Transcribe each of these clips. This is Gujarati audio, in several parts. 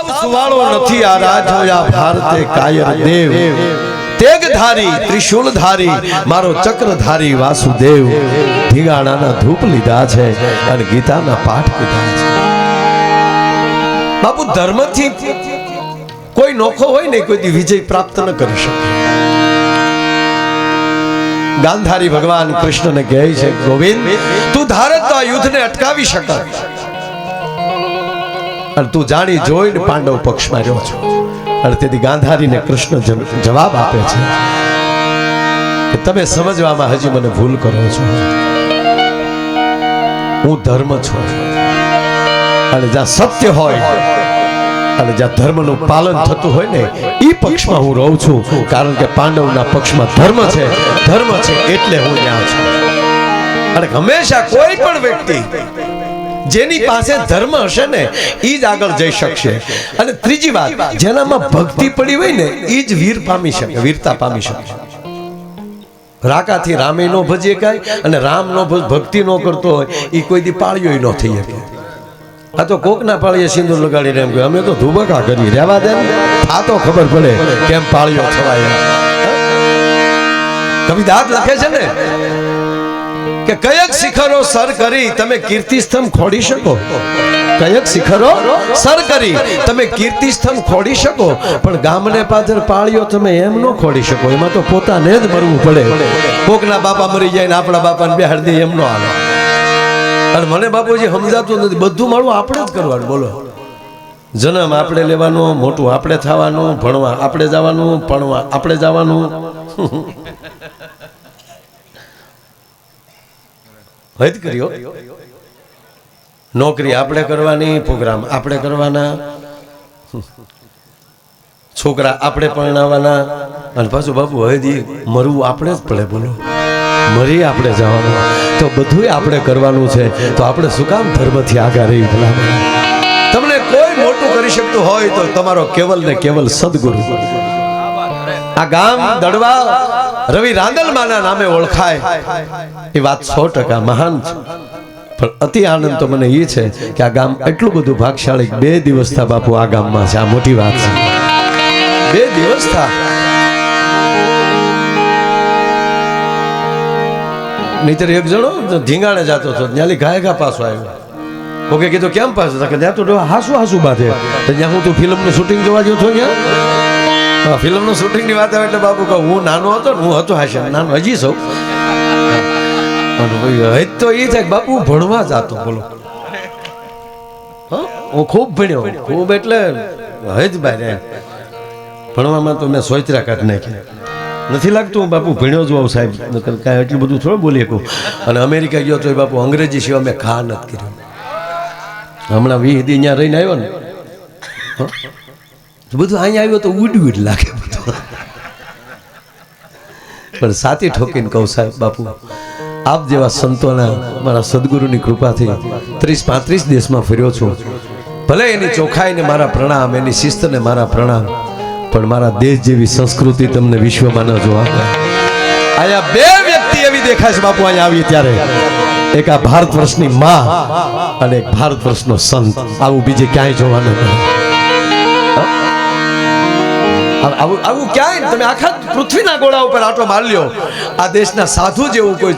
તાવ સુવાળો નથી આ રાજ ભારતે કાયર દેવ તેગધારી ત્રિશૂલધારી મારો ચક્રધારી વાસુદેવ ધીંગાણાના ધૂપ લીધા છે અને ગીતાના પાઠ કીધા છે બાપુ ધર્મથી કોઈ નોખો હોય ને કોઈ વિજય પ્રાપ્ત ન કરી શકે ગાંધારી ભગવાન કૃષ્ણને કહે છે ગોવિંદ તું ધારે તો આ યુદ્ધને અટકાવી શક અને તું જાણી જોઈને પાંડવ પક્ષમાં રહ્યો છો અને તેથી ગાંધારીને કૃષ્ણ જવાબ આપે છે કે તમે સમજવામાં હજી મને ભૂલ કરો છો હું ધર્મ છું અને જ્યાં સત્ય હોય અને જ્યાં ધર્મનું પાલન થતું હોય ને એ પક્ષમાં હું રહું છું કારણ કે પાંડવના પક્ષમાં ધર્મ છે એટલે હું ત્યાં છું અને હંમેશા કોઈ પણ વ્યક્તિ જેની પાસે ધર્મ હશે ને એ જ આગળ જઈ શકશે અને ત્રીજી વાત જેનામાં ભક્તિ પડી હોય ને એ જ વીરતા પામી શકે રાકાથી રામે નો ભજીએ કાય અને રામ નો ભક્તિ નો કરતો હોય એ કોઈ દી પાળ્યો ન થઈ શકે આ તો કોક ના પાળીએ સિંદૂર લગાડીને એમ કે અમે તો ધુબકા કરી રહેવા દે આ તો ખબર પડે કેમ પાળ્યો થવાય કવિદાસ લખે છે ને કે કયક શિખરો સર કરી તમે કીર્તિ સ્તંભ ખોડી શકો કયક શિખરો સર કરી તમે કીર્તિ સ્તંભ ખોડી શકો પણ ગામને પાછળ પાળ્યો તમે એમ ન ખોડી શકો એમાં તો પોતાને જ મરવું પડે કોકના બાપા મરી જાય ને આપણા બાપાને બેહાડી દે એમ ન હાલે અને મને બાપુજી સમજાતું નથી બધું મારું આપણે જ કરવાનું બોલો જન્મ આપણે લેવાનો મોટું આપણે થવાનું ભણવા આપણે જવાનું ભણવા આપણે જવાનું હદ કર્યો નોકરી આપણે કરવાની પ્રોગ્રામ આપણે કરવાના છોકરા આપણે પરણાવવાના અને પાછું બાપુ હજી મરવું આપણે જ પડે બોલો મરી આપણે જવાનું તો બધું આપણે કરવાનું છે તો આપણે શું કામ ધર્મથી આગળ રહી ભલા તમને કોઈ મોટું કરી શકતું હોય તો તમારો કેવલ ને કેવલ સદગુરુ આ ગામ દડવા રવિ રાંદલમાના નામે ઓળખાય એ વાત 100% મહાન છે પણ અતિ આનંદ તો મને એ છે કે આ ગામ એટલું બધું ભાગશાળી 2 દિવસ થા બાપુ આ ગામમાં છે આ મોટી વાત છે 2 દિવસ થા નહીતર એક જણો ધીંગાણે જતો હતો ત્યાંથી ઘાયઘા પાછો આવ્યો ઓકે કીધું કેમ પાછો કે ત્યાં તો હાસુ બાંધે ત્યાં હું તું ફિલ્મનું શૂટિંગ જોવા ગયો છો ત્યાં ફિલ્મનું શૂટિંગની વાત આવે એટલે બાપુ કહું હું નાનો હતો ને હું હતો હાશે નાનો હજી સૌ તો એ છે બાપુ ભણવા જતો બોલો હું ખૂબ ભણ્યો ખૂબ એટલે હજ ભાઈ ભણવામાં તો મેં સોચરા કાઢી નાખ્યા નથી લાગતું બાપુ ભણ્યો જ હોઉં સાહેબ કાંઈ એટલું બધું થોડું બોલી શકું અને અમેરિકા ગયો તો બાપુ અંગ્રેજી સિવાય મેં ખા નથી કર્યું હમણાં 20 દી અહીંયા રહીને આવ્યો ને બધું અહીંયા આવ્યો તો ઉડ લાગે બધું પણ સાથી ઠોકીને કહું સાહેબ બાપુ આપ જેવા સંતોના મારા સદગુરુની કૃપાથી 30-35 દેશમાં ફર્યો છું ભલે એની ચોખાઈને મારા પ્રણામ એની શિસ્તને મારા પ્રણામ પણ મારા દેશ જેવી સંસ્કૃતિ તમને વિશ્વમાં ન જોવા મળે અહીંયા 2 વ્યક્તિ એવી દેખાય છે બાપુ અહીંયા આવી ત્યારે એક આ ભારત વર્ષની માં અને એક ભારત વર્ષનો સંત આવું બીજે ક્યાંય જોવા ન મળે આવું ક્યાંય તમે આખા પૃથ્વીના ગોળા ઉપર આટો માર લ્યો આ દેશના સાધુ જેવું કોઈ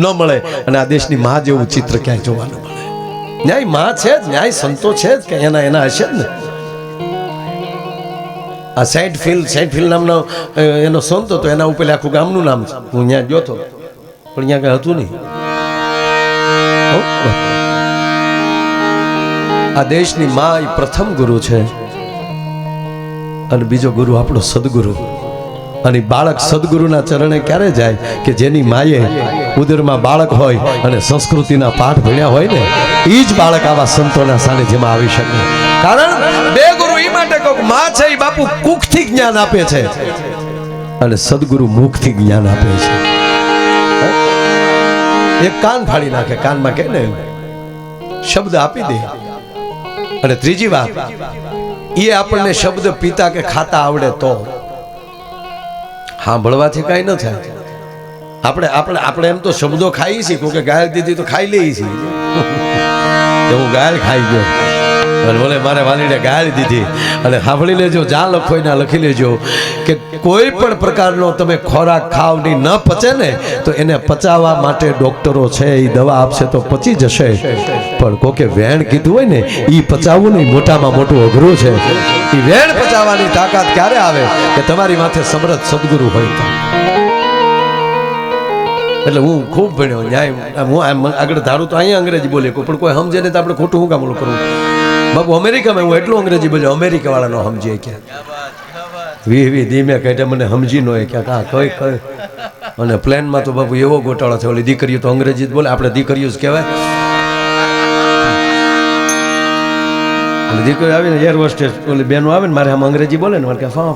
ન મળે અને આ દેશની માં જેવું ચિત્ર ક્યાંય જોવા ન મળે ન્યાય માં છે જ ન્યાય સંતો છે જ કે એના હશે જ ને આ સેન્ટ ફિલ નામનો એનો સંત હતો એના ઉપર આખું ગામનું નામ છે હું ત્યાં ગયો હતો પણ ત્યાં કઈ હતું નહીં આ દેશની માં એ પ્રથમ ગુરુ છે અને બીજો ગુરુ આપણો સદગુરુ અને બાળક સદગુરુના ચરણે ક્યારે જાય કે જેની માએ ઉદરમાં બાળક હોય અને સંસ્કૃતિના પાઠ ભણ્યા હોય ને એ જ બાળક આવા સંતોના સાનિધ્યમાં આવી શકે કારણ 2 ગુરુ એ માટે કહું માં છે એ બાપુ કુખથી જ્ઞાન આપે છે અને સદગુરુ મુખથી જ્ઞાન આપે છે એક કાન ફાડી નાખે કાનમાં કે ને શબ્દ આપી દે અને ત્રીજી વાત એ આપણને શબ્દ પીતા કે ખાતા આવડે તો સાંભળવાથી કઈ ન થાય આપણે એમ તો શબ્દો ખાઈ છીએ કે ગાય દીધી તો ખાઈ લઈએ છીએ હું ગાય ખાઈ ગયો અને બોલે મારે વાલીને ગાળી દીધી. અને સાંભળી લેજો, જ્યાં લખો ના લખી લેજો કે કોઈ પણ પ્રકારનો તમે ખોરાક ખાવ ની ન પચે ને તો એને પચાવવા માટે ડોક્ટરો છે, એ દવા આપશે તો પચી જશે. પણ કોકે વેણ કીધું હોય ને એ પચાવવું નહીં મોટામાં મોટું અઘરું છે. એ વેણ પચાવવાની તાકાત ક્યારે આવે કે તમારી માથે સમર્થ સદગુરુ હોય તો. એટલે હું ખૂબ ભણ્યો ન્યાય. હું આગળ ધારું તો અહીંયા અંગ્રેજી બોલે પણ કોઈ સમજે નહીં તો આપણે ખોટું હું કામ કરવું. બાપુ અમેરિકામાં હું એટલું અંગ્રેજી બોલ્યો, અમેરિકા વાળા નો સમજે ક્યાં વી ધીમે કહેતા મને સમજી ન હોય ક્યાં કાં કઈ કઈ. અને પ્લેનમાં તો બાપુ એવો ગોટાળો થયો, ઓલી દીકરીઓ તો અંગ્રેજી જ બોલે, આપણે દીકરીઓ જ કહેવાય. દીકરી આવીને એર હોસ્ટેસ ઓલી બેનો આવે ને મારે આમ અંગ્રેજી બોલે ને મારે કે ફા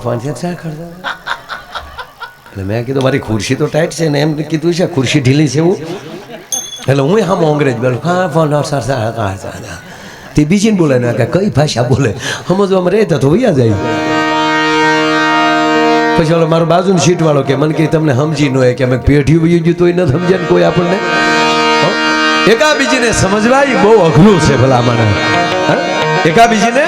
એટલે મેં કીધું મારી ખુરશી તો ટાઈટ છે ને એમ કીધું છે ખુરશી ઢીલી છે એવું. એટલે હું આમ અંગ્રેજ બોલું તે બીજીને બોલે ને કે કઈ ભાષા બોલે સમજવામાં રહેતા તો વૈયા જાય. પછી ઓલો મારો બાજુની સીટ વાળો કે મને કે તમને સમજી ન હોય કે અમે પેઢી વયું ગયું તોય ન સમજે ને કોઈ આપણને. એકાબીજીને સમજવા એ બહુ અઘરું છે ભલા મને. એકાબીજીને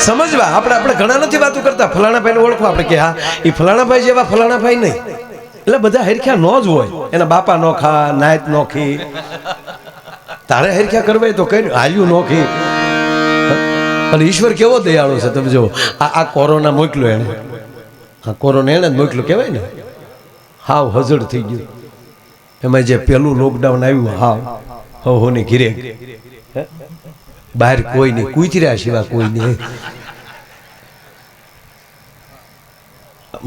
સમજવા આપણે ઘણા નથી વાતો કરતા. ફલાણા ભાઈને ઓળખો આપણે કે હા એ ફલાણા ભાઈ જેવા ફલાણા ભાઈ નહીં. એટલે બધા હરખ્યા નો જ હોય. એના બાપા નોખા, નાયત નોખી, તારે હરખ્યા કરવા તો કઈ હાલ્યું નોખી. અને ઈશ્વર કેવો દયાળો છે તમે જો. આ કોરોના મોકલ્યો એને, આ કોરોના એને જ મોકલ્યો કહેવાય ને. હાવ હજડ થઈ ગયું. એમાં જે પેલું લોકડાઉન આવ્યું હાવ હોની ઘીરે બહાર કોઈ નહીં, કૂતર્યા સિવાય કોઈ નહીં.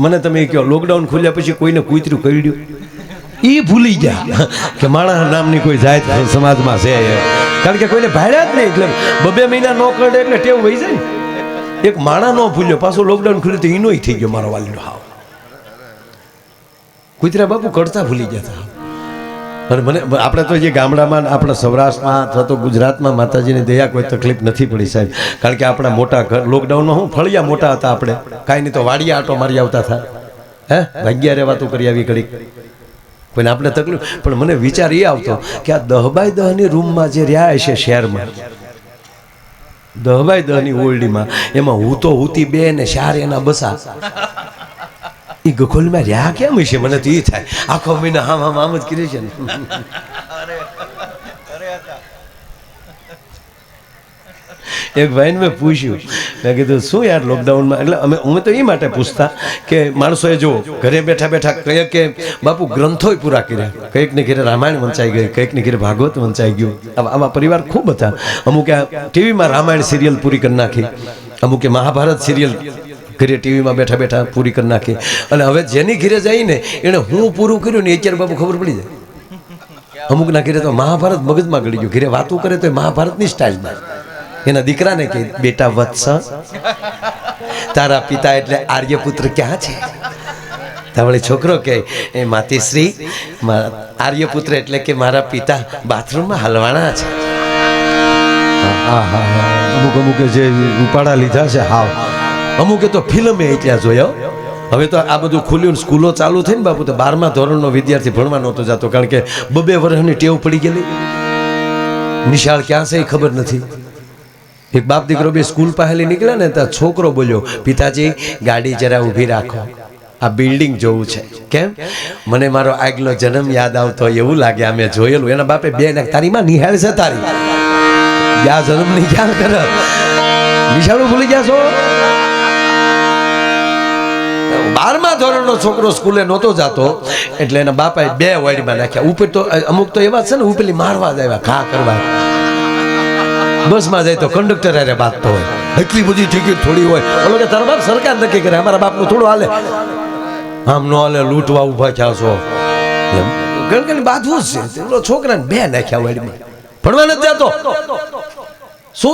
મને તમે કહો લોકડાઉન ખુલ્યા પછી કોઈને કૂતર્યું કરડ્યું એ ભૂલી ગયા કે માણસ નામની કોઈ જાત સમાજમાં છે. કારણ કે કોઈને ભાડ્યા જ નહીં. એટલે 2 મહિના ન કરડે એટલે ટેવ વહી જાય. એક માણા ન ભૂલ્યો પાછો લોકડાઉન ખુલ્યું તો એનોય થઈ ગયો મારો વાલીનો હાવ. કૂતરા બાપુ કરતા ભૂલી ગયા હતા. અને મને આપણે તો જે ગામડામાં આપણા સૌરાષ્ટ્રમાં અથવા તો ગુજરાતમાં માતાજીની દયા કોઈ તકલીફ નથી પડી સાહેબ. કારણ કે આપણા મોટા ઘર લોકડાઉનમાં હું ફળિયા મોટા હતા આપણે, કાંઈ નહીં તો વાડિયા આટો મારી આવતા હતા. ભાગ્યા રે વાતો કરી આવી ઘડી કોઈને આપણે તકલીફ. પણ મને વિચાર એ આવતો કે આ 10x10ની રૂમમાં જે રહ્યા છે શહેરમાં, 10x10ની ઓરડીમાં, એમાં હું તો હુતી 2 ને 4 એના બસા એ ગખોલમાં રહ્યા કેમ છે? મને તો એ થાય આખો મહિના આમ જ કરી છે ને. એક ભાઈને મેં પૂછ્યું, મેં કીધું શું યાર લોકડાઉનમાં, એટલે અમે તો એ માટે પૂછતા કે માણસોએ જો ઘરે બેઠા બેઠા કહે કે બાપુ ગ્રંથોય પૂરા કર્યા. કંઈક ને ઘેરે રામાયણ વંચાઈ ગઈ, કંઈક ને ઘેરે ભાગવત વંચાઈ ગયું. આવા પરિવાર ખૂબ હતા. અમુકે ટીવીમાં રામાયણ સિરિયલ પૂરી કરી નાખી, અમુકે મહાભારત સિરિયલ ઘરે ટીવીમાં બેઠા બેઠા પૂરી કરી નાખી. અને હવે જેની ઘરે જઈને એને હું પૂરું કર્યું ને અત્યારે બાપુ ખબર પડી જાય. અમુકના ઘરે તો મહાભારત મગજમાં ગળી ગયું. ઘરે વાતું કરે તો મહાભારતની સ્ટાઇલમાં. એના દીકરાને કે બેટા વત્સ તારા પિતા એટલે આર્યપુત્ર ક્યાં છે? તમારી છોકરો કે એ માતેશ્રી આર્યપુત્ર એટલે કે મારા પિતા બાથરૂમમાં હલવાણા છે. અમુકે જે ઉપાડા લીધા છે હાવ. અમુકે તો ફિલ્મે એટલા જોયો. હવે તો આ બધું ખુલ્યું, સ્કૂલો ચાલુ થઈ ને બાપુ તો 12મા ધોરણનો વિદ્યાર્થી ભણવા નહોતો જતો. કારણ કે 2 વર્ષની ટેવ પડી ગયેલી. નિશાળ ક્યાં છે એ ખબર નથી. એક બાપ દીકરો બે સ્કૂલ પાસેલી નીકળ્યા ને ત્યાં છોકરો બોલ્યો, પિતાજી ગાડી જરા ઊભી રાખો, આ બિલ્ડિંગ જોવું છે. કેમ? મને મારો આગલો જન્મ યાદ આવતો એવું લાગે. અમે જોયેલું. એના બાપે 2 તારી માં નિહાળ છે તારી યા જન્મની ક્યાં કર નિશાળું ભૂલી ગયા છો? 12મા ધોરણનો છોકરો સ્કૂલે નહોતો જતો એટલે એના બાપાએ 2 વાડીમાં નાખ્યા. ઉપર તો અમુક તો એવા છે ને ઉપરલી મારવા જ આવ્યા, ઘા કરવા. બસમાં જાય તો કંડક્ટર અરે બાંધતો હોય, એટલી બધી ટિકિટ થોડી હોય. ઓલો કે તારા બાપ સરકાર નક્કી કરે, અમારા બાપનું થોડું હાલે. આમ ન હાલે, લૂંટવા ઉભા થયા છો. ગણગણ બાંધવું જ છે. ઓલો છોકરાને 2 નાખ્યા વાડીમાં, ભણવા નથી જતો. શું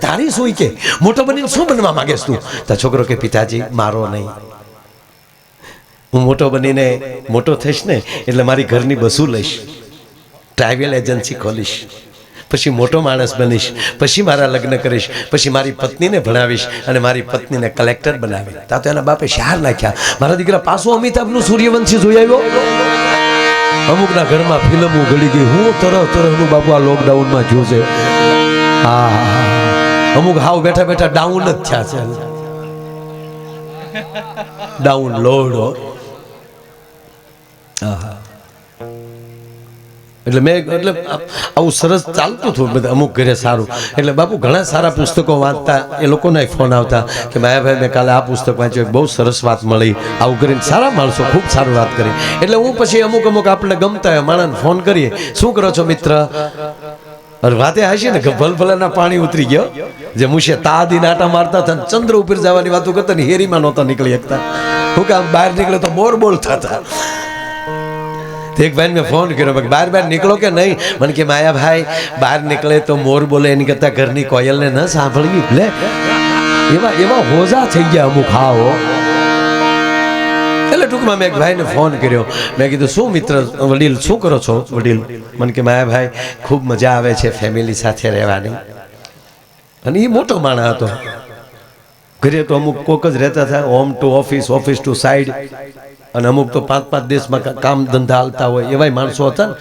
ધારી શું કે મોટો બનીને શું બનવા માંગેશ તું? તો છોકરો કે પિતાજી મારો નહીં, હું મોટો બનીને મોટો થઈશ ને એટલે મારી ઘરની બસું લઈશ, ટ્રાવેલ એજન્સી ખોલીશ, પછી મોટો માણસ બનીશ, પછી મારા લગ્ન કરીશ, પછી મારી પત્નીને ભણાવીશ અને મારી પત્નીને કલેક્ટર બનાવી. તા તો એના બાપે શાર નાખ્યા. મારા દીકરા પાછો અમિતાભનું સૂર્યવંશી જોઈ આવ્યો. અમુકના ઘરમાં ફિલ્મો ગળી ગઈ. હું તરહનું બાપુ આ લોકડાઉનમાં જોયું છે. અમુક હાવ બેઠા બેઠા ડાઉન જ થયા છે, ડાઉન લોડ. એટલે મેં એટલે આવું સરસ ચાલતું હતું બધા અમુક ઘરે સારું. એટલે બાપુ ઘણા સારા પુસ્તકો વાંચતા, એ લોકોના ફોન આવતા કે માયાભાઈ મેં કાલે આ પુસ્તક વાંચ્યું, બહુ સરસ વાત મળી, આવું કરીને સારા માણસો ખૂબ સારું વાત કરી. એટલે હું પછી અમુક આપણને ગમતા હોય માણસને ફોન કરીએ, શું કરો છો મિત્ર? વાતે હશે ને કે ભલભલાના પાણી ઉતરી ગયો, જે મુશે તાદી નાટા મારતા હતા, ચંદ્ર ઉપર જવાની વાતો કરતા ને હેરીમાં નહોતા નીકળી શકતા. હું કે આમ બહાર નીકળે તો બોલ થતા. એક ભાઈ મેં ફોન કર્યો, બહાર નીકળો કે નહીં? મને કે માયાભાઈ બહાર નીકળે તો મોર બોલે એની કરતા ઘરની કોયલને ન સાંભળવી. લે એવા હોજા થઈ ગયા અમુક. હાઓ એટલે ટૂંકમાં મેં એક ભાઈને ફોન કર્યો, મેં કીધું શું મિત્ર વડીલ શું કરો છો વડીલ? મને કે માયાભાઈ ખૂબ મજા આવે છે ફેમિલી સાથે રહેવાની. અને એ મોટો માણસ હતો, ઘરે તો અમુક કોક જ રહેતા હતા, home to office, office to side, અને અમુક તો 5-5 દેશમાં કામ ધંધા હાલતા હોય એવાય માણસો હતા ને.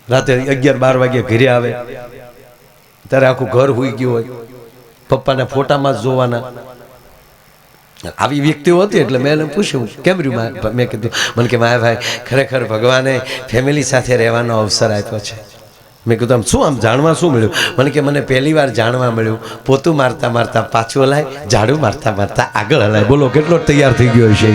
રાતે 11-12 વાગે ઘરે આવે ત્યારે આખું ઘર હોઈ ગયું હોય, પપ્પાના ફોટામાં જ જોવાના. આવી વ્યક્તિઓ હતી. એટલે મેં એને પૂછ્યું કેમ રહ્યું? મેં કીધું, મને કે માયાભાઈ ખરેખર ભગવાને ફેમિલી સાથે રહેવાનો અવસર આપ્યો છે. મેં કીધું આમ શું, આમ જાણવા શું મળ્યું? મને કે મને પહેલી વાર જાણવા મળ્યું, પોતું મારતા મારતા પાછું હલાય, ઝાડુ મારતા મારતા આગળ હલાય. બોલો કેટલો તૈયાર થઈ ગયો છે.